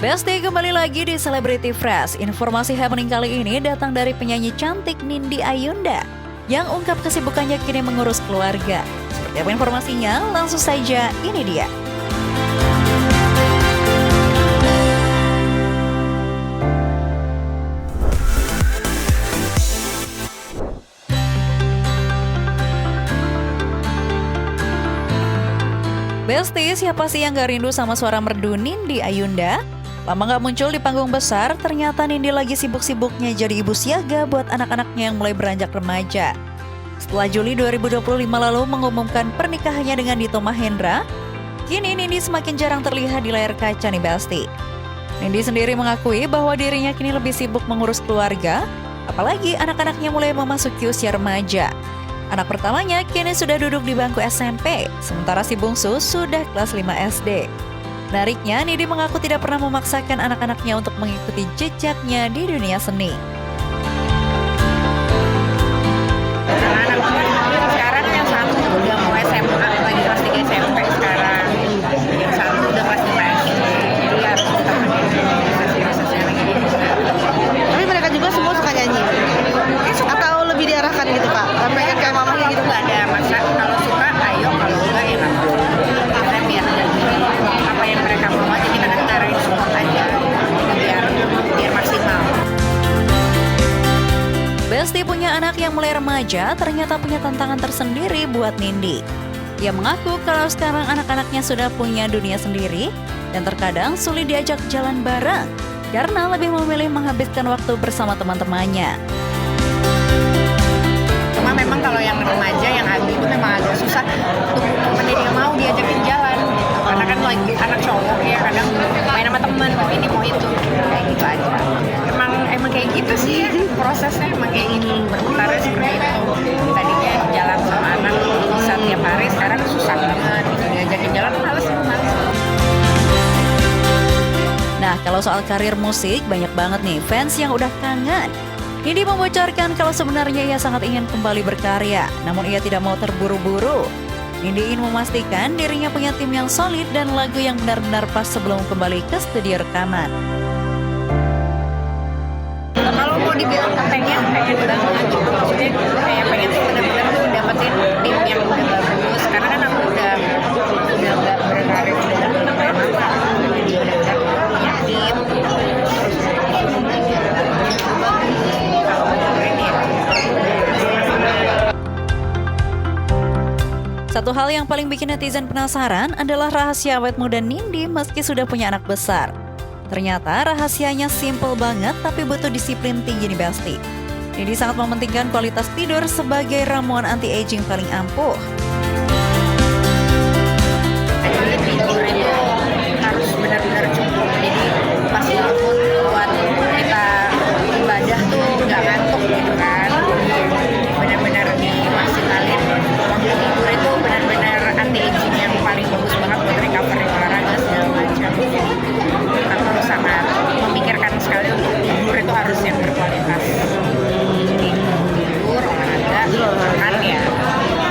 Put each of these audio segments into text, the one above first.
Besti, kembali lagi di Celebrity Fresh. Informasi happening kali ini datang dari penyanyi cantik Nindi Ayunda yang ungkap kesibukannya kini mengurus keluarga. Seperti apa informasinya? Langsung saja, ini dia. Besti, siapa sih yang gak rindu sama suara merdu Nindi Ayunda? Lama gak muncul di panggung besar, ternyata Nindi lagi sibuk-sibuknya jadi ibu siaga buat anak-anaknya yang mulai beranjak remaja. Setelah Juli 2025 lalu mengumumkan pernikahannya dengan Dito Mahendra, kini Nindi semakin jarang terlihat di layar kaca nih Besti. Nindi sendiri mengakui bahwa dirinya kini lebih sibuk mengurus keluarga, apalagi anak-anaknya mulai memasuki usia remaja. Anak pertamanya kini sudah duduk di bangku SMP, sementara si bungsu sudah kelas 5 SD. Menariknya, Nindi mengaku tidak pernah memaksakan anak-anaknya untuk mengikuti jejaknya di dunia seni. Anak-anak sekarang yang satu udah mau SMA, lagi kelas 3 SMP sekarang. Yang satu udah kelas 5 SD. Jadi harus tetap sosialisasinya lagi. Tapi mereka juga semua suka nyanyi? Atau lebih diarahkan gitu Pak? Pengen kayak mamanya gitu? Nggak ada masa, kalau suka ayo, kalau enggak ya nggak apa-apa. Karena biar apa yang mereka mau aja, kita kan ngarahin support aja. Biar maksimal. Besti punya anak yang mulai remaja ternyata punya tantangan tersendiri buat Nindi. Dia mengaku kalau sekarang anak-anaknya sudah punya dunia sendiri dan terkadang sulit diajak jalan bareng karena lebih memilih menghabiskan waktu bersama teman-temannya. Cuma memang kalau yang remaja, yang Abi itu memang agak susah untuk mendidik mau diajakin jalan gitu. Karena kan lagi anak cowok ya, kadang main sama teman, mau ini mau itu, kayak gitu aja. Emang kayak gitu sih ya, prosesnya emang kayak gitu, berputarnya seperti itu. Tadinya jalan sama anak bisa tiap hari, sekarang susah banget gitu. Diajakin jalan males. Nah, kalau soal karir musik, banyak banget nih fans yang udah kangen. Nindi membocorkan kalau sebenarnya ia sangat ingin kembali berkarya, namun ia tidak mau terburu-buru. Nindi ingin memastikan dirinya punya tim yang solid dan lagu yang benar-benar pas sebelum kembali ke studio rekaman. Kalau mau dibilang pengen banget gitu, maksudnya kayak pengen tuh benar-benar tuh dapetin tim yang udah bagus, karena kan aku udah nggak berkarir udah lumayan lama, jadi udah punya tim, terus Satu hal yang paling bikin netizen penasaran adalah rahasia awet muda Nindi meski sudah punya anak besar. Ternyata rahasianya simple banget tapi butuh disiplin tinggi nih Besti. Nindi sangat mementingkan kualitas tidur sebagai ramuan anti-aging paling ampuh. jadi tidur itu harus benar-benar cukup, jadi pas bangun buat kita ibadah tuh nggak ngantuk gitu kan, benar-benar dimaksimalin. Waktu tidur itu benar-benar anti-aging yang paling bagus banget buat recovery olahraga segala macam. Kita harus sangat memikirkan sekali untuk tidur itu harus yang berkualitas. Jadi tidur, olahraga, makan ya.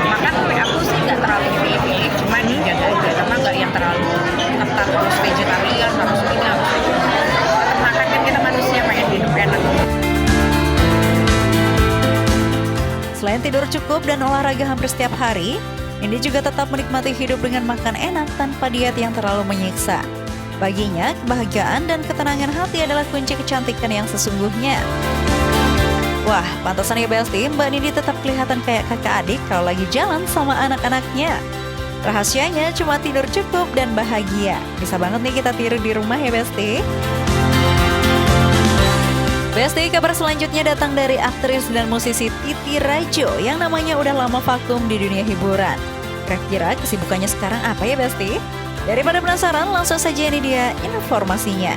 Makan aku sih nggak terlalu heavy, cuma dijaga aja, karena nggak yang terlalu ketat harus vegetarian, harus ini, harus itu. Tetap makan kan, kita manusia pengen hidup enak. Selain tidur cukup dan olahraga hampir setiap hari, Nindi juga tetap menikmati hidup dengan makan enak tanpa diet yang terlalu menyiksa. Baginya, kebahagiaan dan ketenangan hati adalah kunci kecantikan yang sesungguhnya. Wah, pantasan ya Besti, Mbak Nindi tetap kelihatan kayak kakak adik kalau lagi jalan sama anak-anaknya. Rahasianya cuma tidur cukup dan bahagia. Bisa banget nih kita tiru di rumah ya Besti. Besti, kabar selanjutnya datang dari aktris dan musisi Titi Rajo yang namanya udah lama vakum di dunia hiburan. Kira-kira kesibukannya sekarang apa ya Besti? Daripada penasaran, langsung saja ini dia informasinya.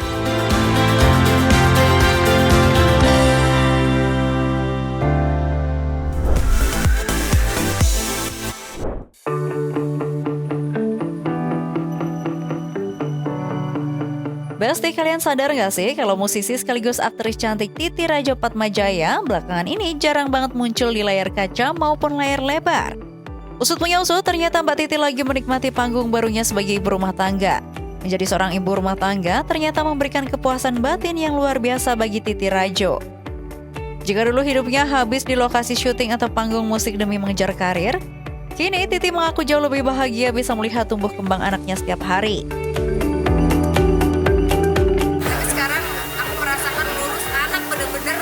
Besti, kalian sadar gak sih kalau musisi sekaligus aktris cantik Titi Rajo Padmajaya belakangan ini jarang banget muncul di layar kaca maupun layar lebar? Usut punya usut, ternyata Mbak Titi lagi menikmati panggung barunya sebagai ibu rumah tangga. Menjadi seorang ibu rumah tangga ternyata memberikan kepuasan batin yang luar biasa bagi Titi Rajo. Jika dulu hidupnya habis di lokasi syuting atau panggung musik demi mengejar karir, kini Titi mengaku jauh lebih bahagia bisa melihat tumbuh kembang anaknya setiap hari. Tapi sekarang aku merasakan ngurus anak bener-bener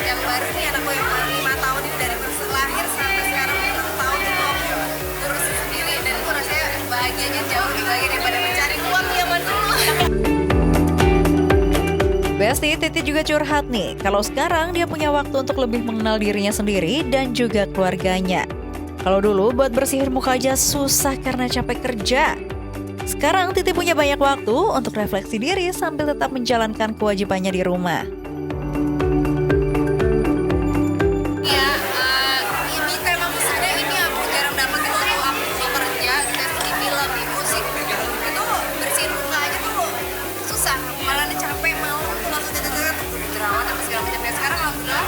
yang baru nih, anakku yang 5 tahun ini dari lahir sampai sekarang 6 tahun itu aku ngurusin sendiri, dan itu rasanya bahagianya jauh lebih bahagia daripada mencari uang zaman dulu. Besti, Titi juga curhat nih, kalau sekarang dia punya waktu untuk lebih mengenal dirinya sendiri dan juga keluarganya. Kalau dulu buat bersihin muka aja susah karena capek kerja. Sekarang Titi punya banyak waktu untuk refleksi diri sambil tetap menjalankan kewajibannya di rumah. Ya, ini tema wisuda ini aku jarang dapetin waktu aku bekerja, di film, di musik. Itu bersihin muka aja tuh susah, malah capek mau langsung jerawat apa segala macam. Ya sekarang alhamdulillah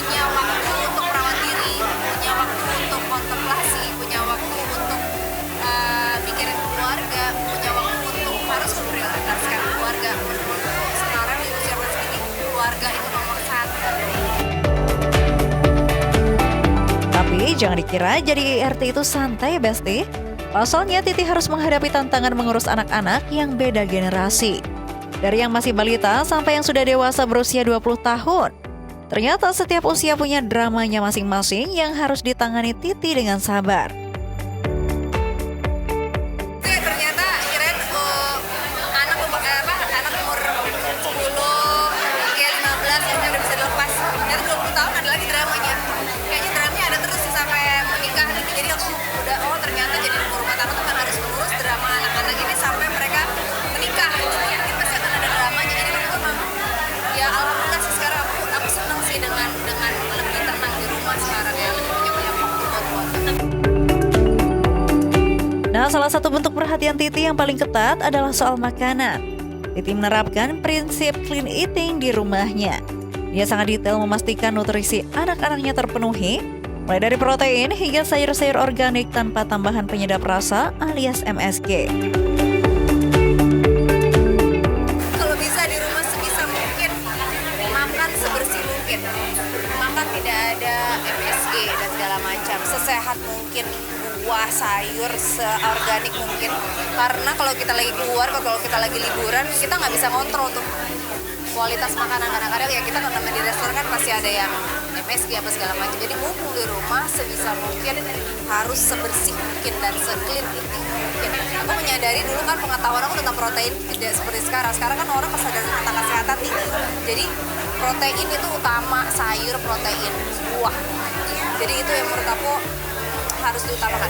punya waktu untuk merawat diri, punya waktu untuk kontemplasi, punya waktu untuk mikirin keluarga, punya waktu untuk harus memprioritaskan keluarga. Sekarang di usia segini keluarga itu nomor 1. Tapi jangan dikira jadi IRT itu santai, Besti. Pasalnya Titi harus menghadapi tantangan mengurus anak-anak yang beda generasi. Dari yang masih balita sampai yang sudah dewasa berusia 20 tahun. Ternyata setiap usia punya dramanya masing-masing yang harus ditangani Titi dengan sabar. Ternyata kirain anak umur 10 hingga 15 yang udah bisa dilepas. Ternyata 20 tahun ada lagi dramanya. Kayaknya dramanya ada terus sih sampai menikah nanti. Jadi aku udah ternyata jadi ibu rumah tangga tuh kan harus mengurus drama anak-anak ini sampai mereka menikah. Itu pun mungkin pasti akan ada dramanya. Jadi aku memang ya alhamdulillah sih sekarang aku senang sih dengan lebih tenang di rumah sekarang ya, lebih punya waktu buat keluarga. Nah, salah satu bentuk perhatian Titi yang paling ketat adalah soal makanan. Titi menerapkan prinsip clean eating di rumahnya. Dia sangat detail memastikan nutrisi anak-anaknya terpenuhi, mulai dari protein hingga sayur-sayur organik tanpa tambahan penyedap rasa alias MSG. Kalau bisa di rumah sebisa mungkin makan sebersih mungkin, makan tidak ada MSG dan segala macam, sesehat mungkin, buah, sayur, seorganik mungkin. Karena kalau kita lagi keluar, kalau kita lagi liburan, kita nggak bisa kontrol tuh kualitas makanan. Kadang-kadang ya kita karena di restoran kan pasti ada yang MSG apa segala macam. Jadi mumpung di rumah sebisa mungkin harus sebersih mungkin dan se-clean eating mungkin. Aku menyadari dulu kan pengetahuan aku tentang protein tidak seperti sekarang. Sekarang kan orang kesadaran tentang kesehatan tinggi. Jadi protein itu utama, sayur, protein, buah. Jadi itu yang menurut aku harus diutamakan.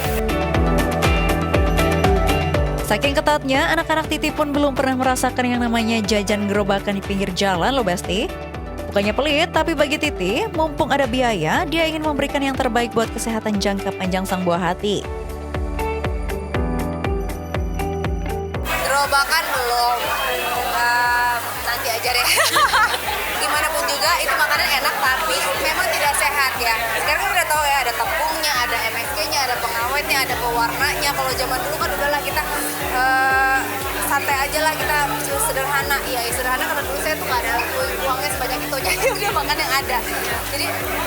Saking ketatnya, anak-anak Titi pun belum pernah merasakan yang namanya jajan gerobakan di pinggir jalan loh, Besti. Bukannya pelit, tapi bagi Titi, mumpung ada biaya, dia ingin memberikan yang terbaik buat kesehatan jangka panjang sang buah hati. Gerobakan belum, nanti aja deh. Gimana pun juga itu makanan enak tapi memang tidak sehat ya. Sekarang kan udah tahu ya, ada tepungnya, ada MSG-nya, ada pengawetnya, ada pewarnanya. Kalau zaman dulu kan udahlah kita santai aja lah, kita sederhana. Iya sederhana karena dulu saya tuh gak ada uangnya sebanyak itu, jadi udah makan yang ada. Jadi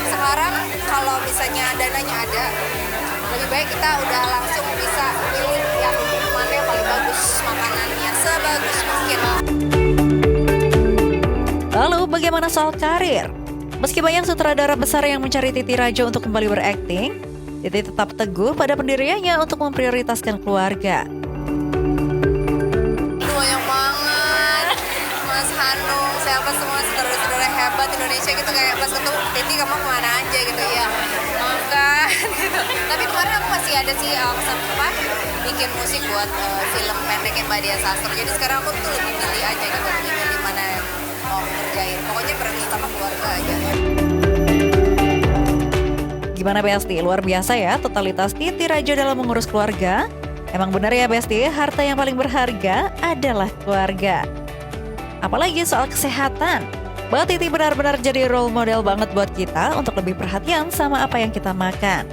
sekarang kalau misalnya dananya ada, lebih baik kita udah langsung bisa pilih yang mana yang paling bagus makanannya, sebagus mungkin. Lalu bagaimana soal karir? Meski banyak sutradara besar yang mencari Titi Rajo untuk kembali berakting, Titi tetap teguh pada pendiriannya untuk memprioritaskan keluarga. Banyak banget, Mas Hanung, siapa semua saudara-saudara hebat Indonesia gitu, kayak pas ketemu Titi kamu kemana aja gitu ya, makan gitu. Tapi kemarin aku masih ada sih bikin musik buat film pendeknya Mbak Dian Sastro. Jadi sekarang aku tuh lebih milih aja gitu, lebih milih mana yang mau kerjain. Pokoknya prioritas utama keluarga aja. Gimana Besti? Luar biasa ya totalitas Titi Rajo dalam mengurus keluarga. Emang benar ya Besti, harta yang paling berharga adalah keluarga. Apalagi soal kesehatan. Mbak Titi benar-benar jadi role model banget buat kita untuk lebih perhatian sama apa yang kita makan.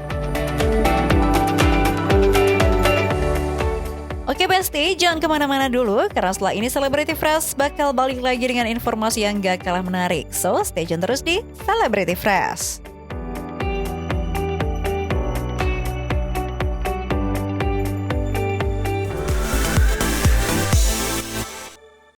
Oke Besti, jangan kemana-mana dulu, karena setelah ini Celebrity Fresh bakal balik lagi dengan informasi yang gak kalah menarik. So, stay tune terus di Celebrity Fresh.